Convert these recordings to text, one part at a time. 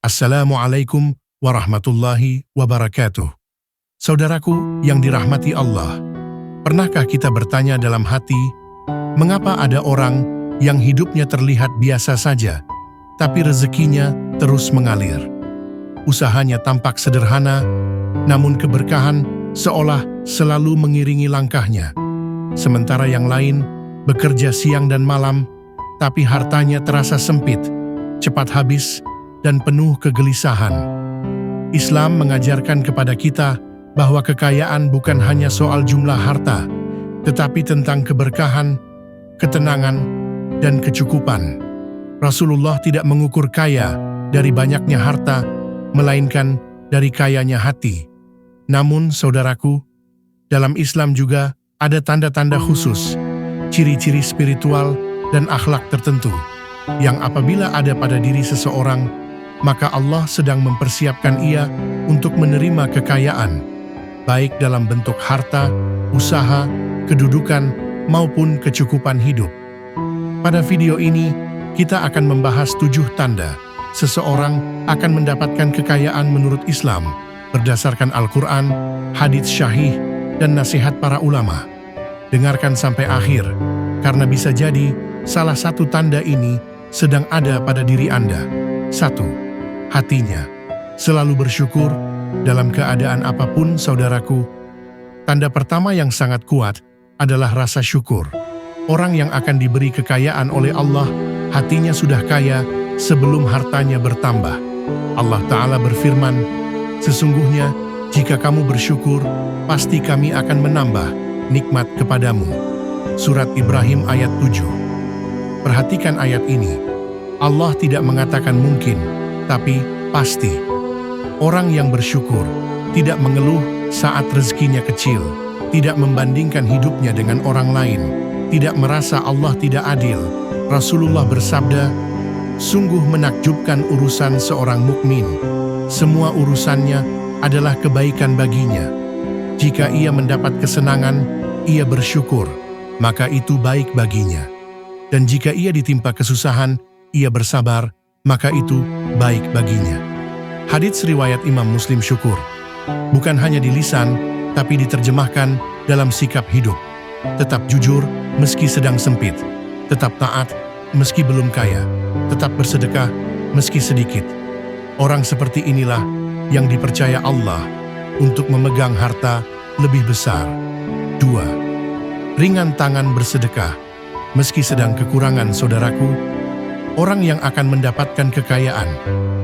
Assalamualaikum warahmatullahi wabarakatuh. Saudaraku yang dirahmati Allah, pernahkah kita bertanya dalam hati, mengapa ada orang yang hidupnya terlihat biasa saja, tapi rezekinya terus mengalir? Usahanya tampak sederhana, namun keberkahan seolah selalu mengiringi langkahnya. Sementara yang lain bekerja siang dan malam, tapi hartanya terasa sempit, cepat habis, dan penuh kegelisahan. Islam mengajarkan kepada kita bahwa kekayaan bukan hanya soal jumlah harta, tetapi tentang keberkahan, ketenangan, dan kecukupan. Rasulullah tidak mengukur kaya dari banyaknya harta, melainkan dari kayanya hati. Namun, saudaraku, dalam Islam juga ada tanda-tanda khusus, ciri-ciri spiritual dan akhlak tertentu, yang apabila ada pada diri seseorang, maka Allah sedang mempersiapkan ia untuk menerima kekayaan, baik dalam bentuk harta, usaha, kedudukan, maupun kecukupan hidup. Pada video ini, kita akan membahas 7 tanda seseorang akan mendapatkan kekayaan menurut Islam berdasarkan Al-Quran, hadits syahih, dan nasihat para ulama. Dengarkan sampai akhir, karena bisa jadi salah satu tanda ini sedang ada pada diri Anda. 1. Hatinya selalu bersyukur dalam keadaan apapun, saudaraku. Tanda pertama yang sangat kuat adalah rasa syukur. Orang yang akan diberi kekayaan oleh Allah, hatinya sudah kaya sebelum hartanya bertambah. Allah Ta'ala berfirman, "Sesungguhnya jika kamu bersyukur, pasti kami akan menambah nikmat kepadamu." Surat Ibrahim ayat 7. Perhatikan ayat ini. Allah tidak mengatakan mungkin, tapi pasti. Orang yang bersyukur tidak mengeluh saat rezekinya kecil, tidak membandingkan hidupnya dengan orang lain, tidak merasa Allah tidak adil. Rasulullah bersabda, "Sungguh menakjubkan urusan seorang mukmin. Semua urusannya adalah kebaikan baginya. Jika ia mendapat kesenangan, ia bersyukur, maka itu baik baginya. Dan jika ia ditimpa kesusahan, ia bersabar, maka itu baik baginya." Hadits riwayat Imam Muslim. Syukur bukan hanya di lisan, tapi diterjemahkan dalam sikap hidup. Tetap jujur meski sedang sempit, tetap taat meski belum kaya, tetap bersedekah meski sedikit. Orang seperti inilah yang dipercaya Allah untuk memegang harta lebih besar. 2. Ringan tangan bersedekah meski sedang kekurangan, saudaraku. Orang yang akan mendapatkan kekayaan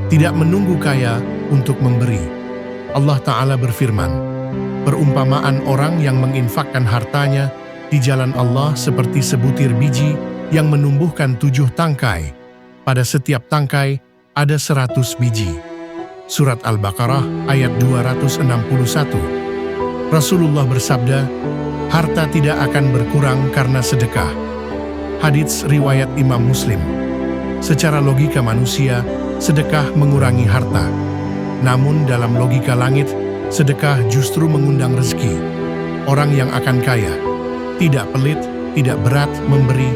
tidak menunggu kaya untuk memberi. Allah Ta'ala berfirman, "Perumpamaan orang yang menginfakkan hartanya di jalan Allah seperti sebutir biji yang menumbuhkan 7 tangkai. Pada setiap tangkai ada 100 biji." Surat Al-Baqarah ayat 261. Rasulullah bersabda, "Harta tidak akan berkurang karena sedekah." Hadits riwayat Imam Muslim. Secara logika manusia, sedekah mengurangi harta. Namun dalam logika langit, sedekah justru mengundang rezeki. Orang yang akan kaya tidak pelit, tidak berat memberi,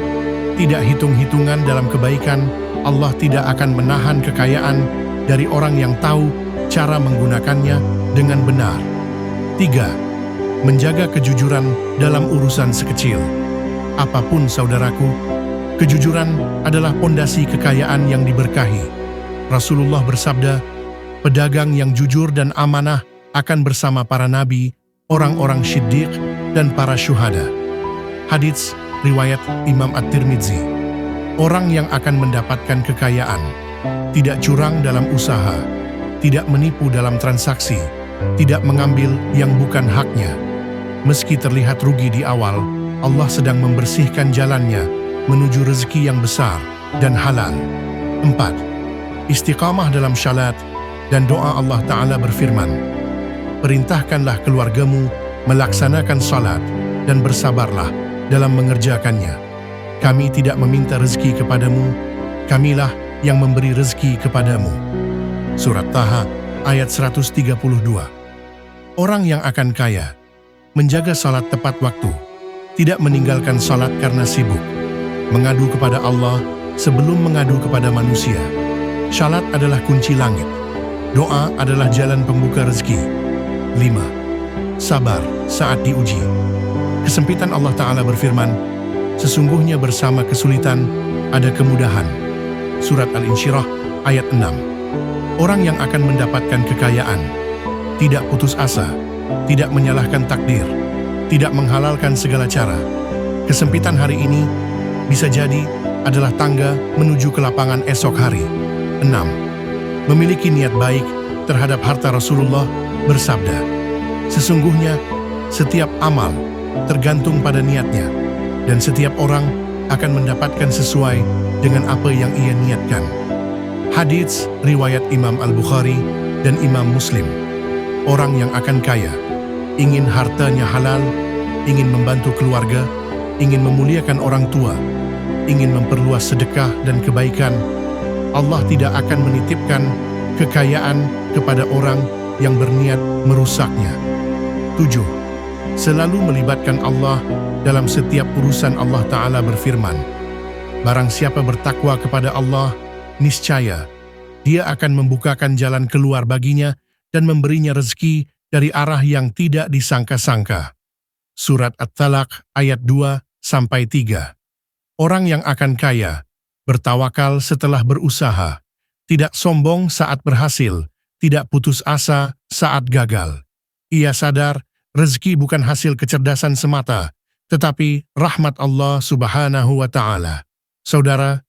tidak hitung-hitungan dalam kebaikan. Allah tidak akan menahan kekayaan dari orang yang tahu cara menggunakannya dengan benar. 3. Menjaga kejujuran dalam urusan sekecil apapun, saudaraku. Kejujuran adalah pondasi kekayaan yang diberkahi. Rasulullah bersabda, "Pedagang yang jujur dan amanah akan bersama para nabi, orang-orang syiddiq, dan para syuhada." Hadits riwayat Imam At-Tirmidzi. Orang yang akan mendapatkan kekayaan tidak curang dalam usaha, tidak menipu dalam transaksi, tidak mengambil yang bukan haknya. Meski terlihat rugi di awal, Allah sedang membersihkan jalannya menuju rezeki yang besar dan halal. 4. Istiqamah dalam syalat dan doa. Allah Ta'ala berfirman, "Perintahkanlah keluargamu melaksanakan salat dan bersabarlah dalam mengerjakannya. Kami tidak meminta rezeki kepadamu, kamilah yang memberi rezeki kepadamu." Surat Taha ayat 132. Orang yang akan kaya menjaga salat tepat waktu, tidak meninggalkan salat karena sibuk, mengadu kepada Allah sebelum mengadu kepada manusia. Salat adalah kunci langit. Doa adalah jalan pembuka rezeki. 5. Sabar saat diuji. Kesempitan Allah Ta'ala berfirman, sesungguhnya bersama kesulitan ada kemudahan. Surat Al-Insyirah ayat 6. Orang yang akan mendapatkan kekayaan tidak putus asa, tidak menyalahkan takdir, tidak menghalalkan segala cara. Kesempitan hari ini bisa jadi adalah tangga menuju ke lapangan esok hari. 6. Memiliki niat baik terhadap harta. Rasulullah bersabda, sesungguhnya setiap amal tergantung pada niatnya, dan setiap orang akan mendapatkan sesuai dengan apa yang ia niatkan. Hadits riwayat Imam Al-Bukhari dan Imam Muslim. Orang yang akan kaya ingin hartanya halal, ingin membantu keluarga, ingin memuliakan orang tua, ingin memperluas sedekah dan kebaikan. Allah tidak akan menitipkan kekayaan kepada orang yang berniat merusaknya. 7. Selalu melibatkan Allah dalam setiap urusan. Allah Ta'ala berfirman, barang siapa bertakwa kepada Allah, niscaya Dia akan membukakan jalan keluar baginya dan memberinya rezeki dari arah yang tidak disangka-sangka. Surat At-Talaq ayat 2-3. Orang yang akan kaya bertawakal setelah berusaha, tidak sombong saat berhasil, tidak putus asa saat gagal. Ia sadar rezeki bukan hasil kecerdasan semata, tetapi rahmat Allah Subhanahu wa Ta'ala. Saudara,